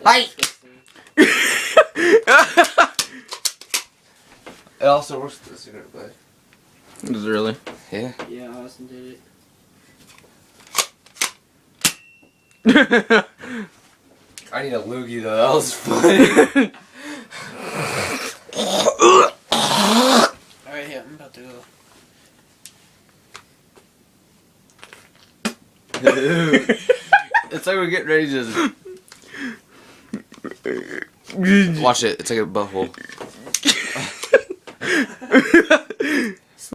Hi! It also works with the cigarette butt. Does it really? Yeah. Yeah, Austin did it. I need a loogie though, that was funny. Alright, yeah, I'm about to go. It's like we're getting ready to... Watch it, it's like a butthole.